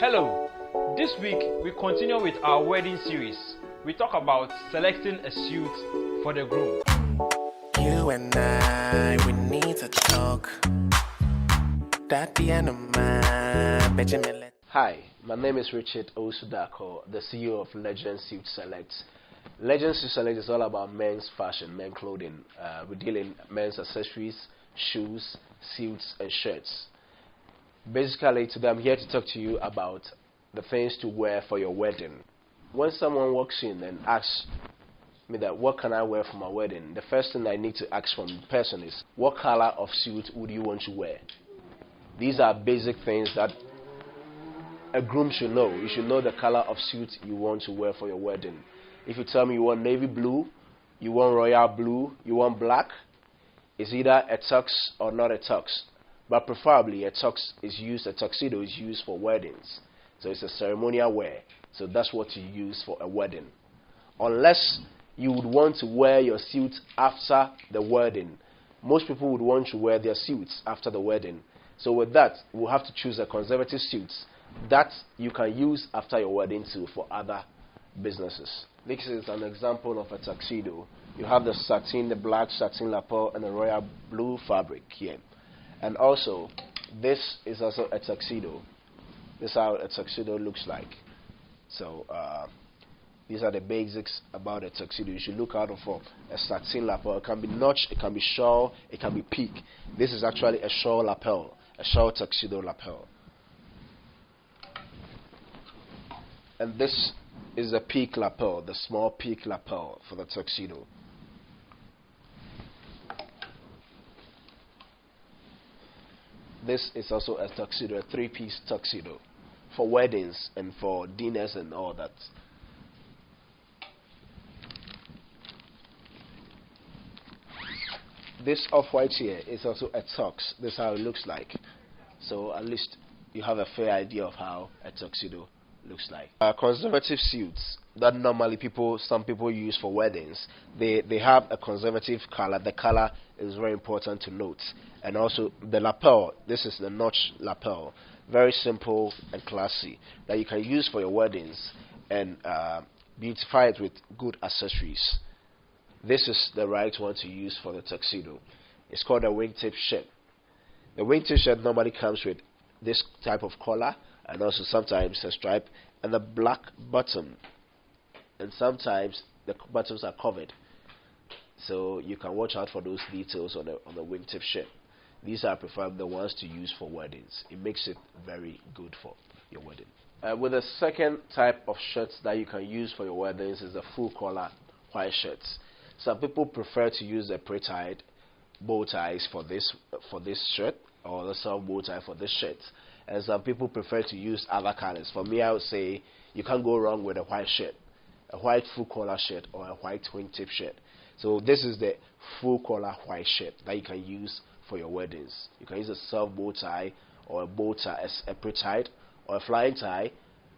Hello, this week we continue with our wedding series. We talk about selecting a suit for the groom. You and I, we need to talk. That the end of my Benjamin. Hi, my name is Richard Osudako, the CEO of Legend Suit Select. Legend Suit Select is all about men's fashion, men's clothing. We deal in men's accessories, shoes, suits, and shirts. Basically, today I'm here to talk to you about the things to wear for your wedding. When someone walks in and asks me that what can I wear for my wedding, the first thing I need to ask from the person is, what color of suit would you want to wear? These are basic things that a groom should know. You should know the color of suit you want to wear for your wedding. If you tell me you want navy blue, you want royal blue, you want black, it's either a tux or not a tux. But preferably a tuxedo is used for weddings. So it's a ceremonial wear. So that's what you use for a wedding. Unless you would want to wear your suit after the wedding. Most people would want to wear their suits after the wedding. So with that, we'll have to choose a conservative suit that you can use after your wedding too for other businesses. This is an example of a tuxedo. You have the satin, the black satin lapel, and the royal blue fabric here. And also, this is also a tuxedo. This is how a tuxedo looks like. So these are the basics about a tuxedo. You should look out for a satin lapel. It can be notched, it can be shawl, it can be peak. This is actually a shawl lapel, a shawl tuxedo lapel. And this is a peak lapel, the small peak lapel for the tuxedo. This is also a tuxedo, a three-piece tuxedo for weddings and for dinners and all that. This off-white here is also a tux. This is how it looks like. So at least you have a fair idea of how a tuxedo looks like. Conservative suits that normally some people use for weddings, they have a conservative color. The color is very important to note. And also the lapel, this is the notch lapel, very simple and classy, that you can use for your weddings and beautify it with good accessories. This is the right one to use for the tuxedo. It's called a wingtip shirt. The wingtip shirt normally comes with this type of collar and also sometimes a stripe and a black button, and sometimes the buttons are covered, so you can watch out for those details on the wingtip shirt. These are preferably the ones to use for weddings. It makes it very good for your wedding. With the second type of shirts that you can use for your weddings is the full collar white shirts. Some people prefer to use the pre-tied bow ties for this shirt, or the soft bow tie for this shirt. And some people prefer to use other colors. For me, I would say you can't go wrong with a white shirt, a white full collar shirt, or a white wingtip shirt. So this is the full collar white shirt that you can use for your weddings. You can use a soft bow tie or a bow tie, a pre-tied or a flying tie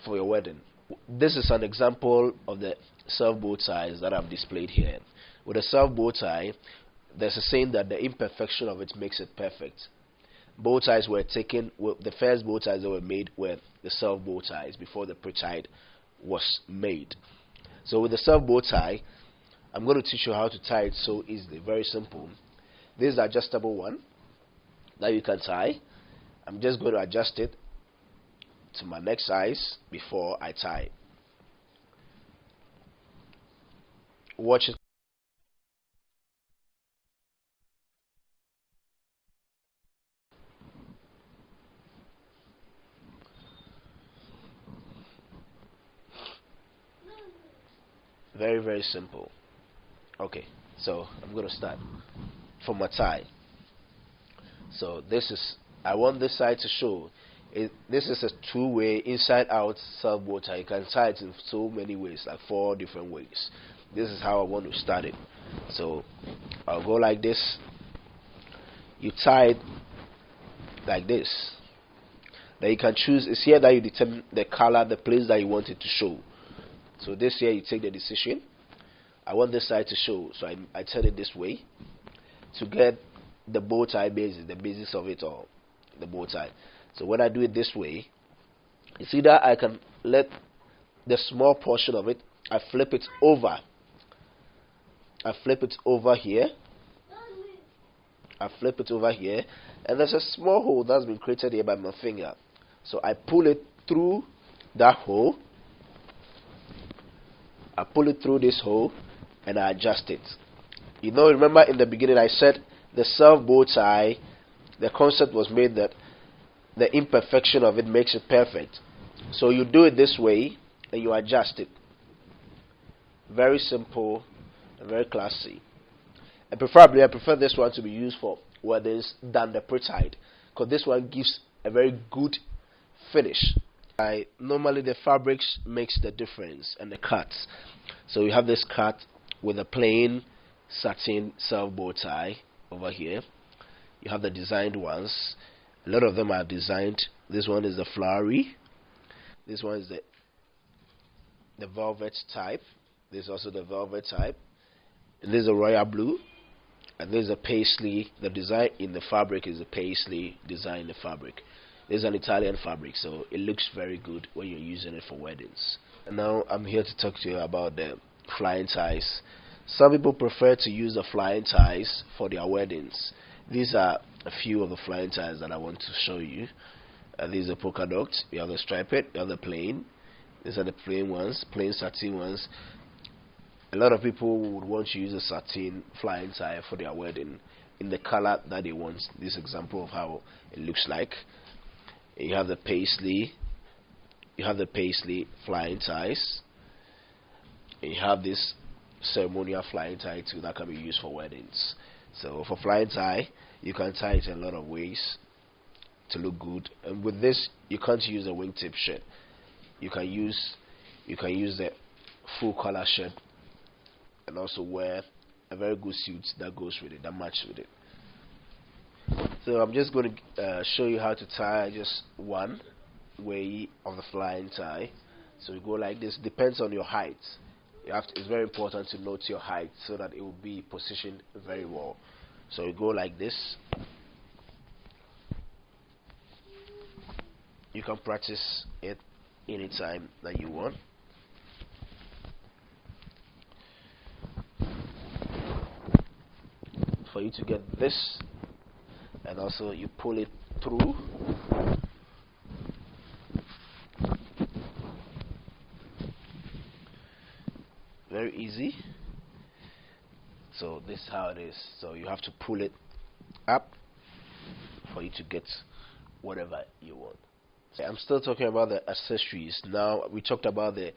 for your wedding. This is an example of the soft bow ties that I've displayed here. With a soft bow tie, there's a saying that the imperfection of it makes it perfect. Bow ties were taken, the first bow ties that were made were the soft bow ties before the pre-tied was made. So with the soft bow tie, I'm going to teach you how to tie it so easily, very simple. This is the adjustable one that you can tie. I'm just going to adjust it to my neck size before I tie. Watch it. Very, very simple. Okay, so I'm going to start from my tie. So I want this side to show. This is a two-way, inside-out self bow tie. You can tie it in so many ways, like 4 different ways. This is how I want to start it. So I'll go like this. You tie it like this. Then you can choose. It's here that you determine the color, the place that you want it to show. So this here, you take the decision. I want this side to show, so I turn it this way to get the bow tie basis, the basis of it all, the bow tie. So when I do it this way, You see that I can let the small portion of it, I flip it over. I flip it over here. I flip it over here, and there's a small hole that's been created here by my finger. So I pull it through that hole. I pull it through this hole, and I adjust it. Remember in the beginning I said the self bow tie, the concept was made that the imperfection of it makes it perfect. So you do it this way, and you adjust it. Very simple and very classy. And preferably, I prefer this one to be used for weddings than the pre-tied, because this one gives a very good finish. Normally the fabrics makes the difference, and the cuts. So you have this cut with a plain satin self bow tie over here. You have the designed ones. A lot of them are designed. This one is the flowery. This one is the velvet type. This is also the velvet type. And this is a royal blue. And this is a paisley. The design in the fabric is a paisley design in the fabric. This is an Italian fabric, so it looks very good when you're using it for weddings. And now I'm here to talk to you about the flying ties. Some people prefer to use the flying ties for their weddings. These are a few of the flying ties that I want to show you. These are polka dots. You have the striped, you have the plain. These are the plain ones, plain satin ones. A lot of people would want to use a satin flying tie for their wedding in the color that they want. This example of how it looks like. You have the paisley. You have the paisley flying ties. And you have this ceremonial flying tie too that can be used for weddings. So for flying tie, you can tie it in a lot of ways to look good. And with this, you can't use a wingtip shirt. You can use the full color shirt, and also wear a very good suit that goes with it, that matches with it. So I'm just going to show you how to tie just one way of the flying tie. So you go like this. Depends on your height. It's very important to note your height so that it will be positioned very well. So you go like this. You can practice it anytime that you want. For you to get this, and also you pull it through. Very easy. So this is how it is. So you have to pull it up for you to get whatever you want. I'm still talking about the accessories. Now we talked about the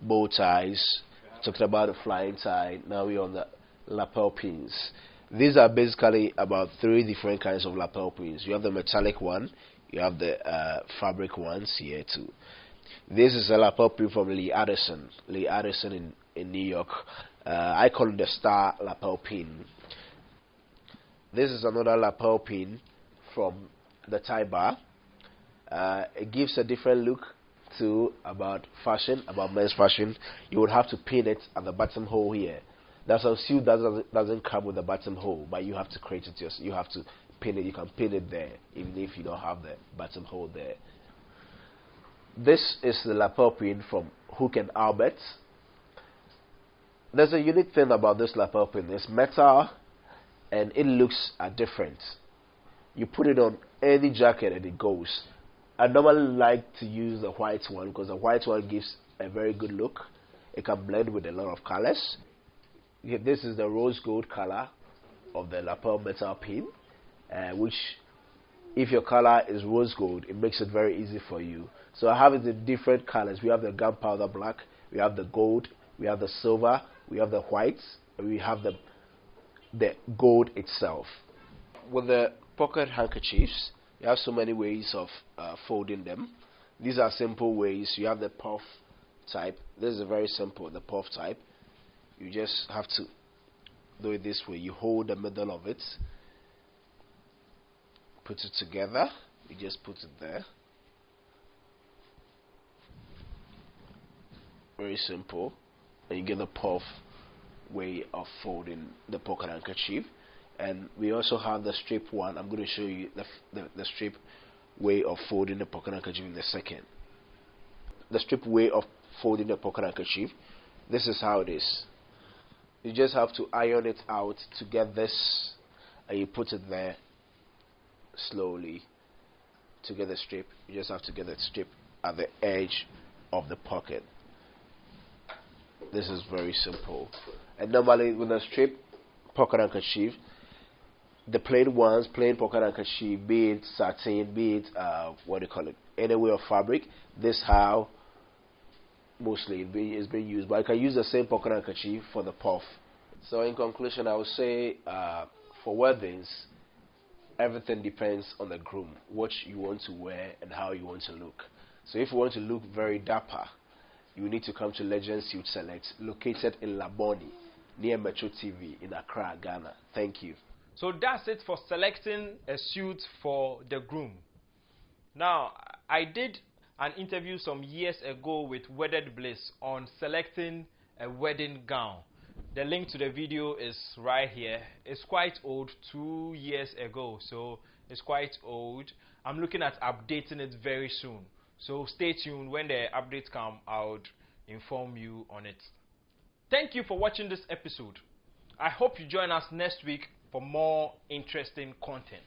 bow ties, talked about the flying tie. Now we're on the lapel pins. These are basically about 3 different kinds of lapel pins. You have the metallic one, you have the fabric ones here too. This is a lapel pin from Lee Addison in New York. I call it the star lapel pin. This is another lapel pin from the tie bar. It gives a different look to about men's fashion. You would have to pin it at the buttonhole here. That's a suit that doesn't come with a buttonhole, but you have to create it yourself. You have to pin it. You can pin it there, even if you don't have the buttonhole there. This is the lapel pin from Hook and Albert. There's a unique thing about this lapel pin. It's metal, and it looks different. You put it on any jacket and it goes. I normally like to use the white one because the white one gives a very good look. It can blend with a lot of colors. This is the rose gold color of the lapel metal pin, which if your color is rose gold, it makes it very easy for you. So I have it in different colors. We have the gunpowder black, we have the gold, we have the silver, we have the whites, and we have the gold itself. With the pocket handkerchiefs, you have so many ways of folding them. These are simple ways. You have the puff type. This is very simple, the puff type. You just have to do it this way. You hold the middle of it, put it together. You just put it there. Very simple. And you get the puff way of folding the pocket handkerchief. And we also have the strip one. I'm going to show you the strip way of folding the pocket handkerchief in a second. the strip way of folding the pocket handkerchief. This is how it is. You just have to iron it out to get this, and you put it there slowly to get the strip. You just have to get the strip at the edge of the pocket. This is very simple. And normally with a strip pocket handkerchief, the plain ones, plain pocket handkerchief, be it satin, be it what do you call it, any way of fabric, this how mostly it's being used. But I can use the same pocket handkerchief for the puff. So in conclusion, I would say for weddings, everything depends on the groom, what you want to wear and how you want to look. So if you want to look very dapper, you need to come to Legend Suit Select, located in Laboni, near Metro TV in Accra, Ghana. Thank you. So that's it for selecting a suit for the groom. Now, I did an interview some years ago with Wedded Bliss on selecting a wedding gown. The link to the video is right here. It's quite old, 2 years ago, so it's quite old. I'm looking at updating it very soon. So stay tuned. When the updates come, I would inform you on it. Thank you for watching this episode. I hope you join us next week for more interesting content.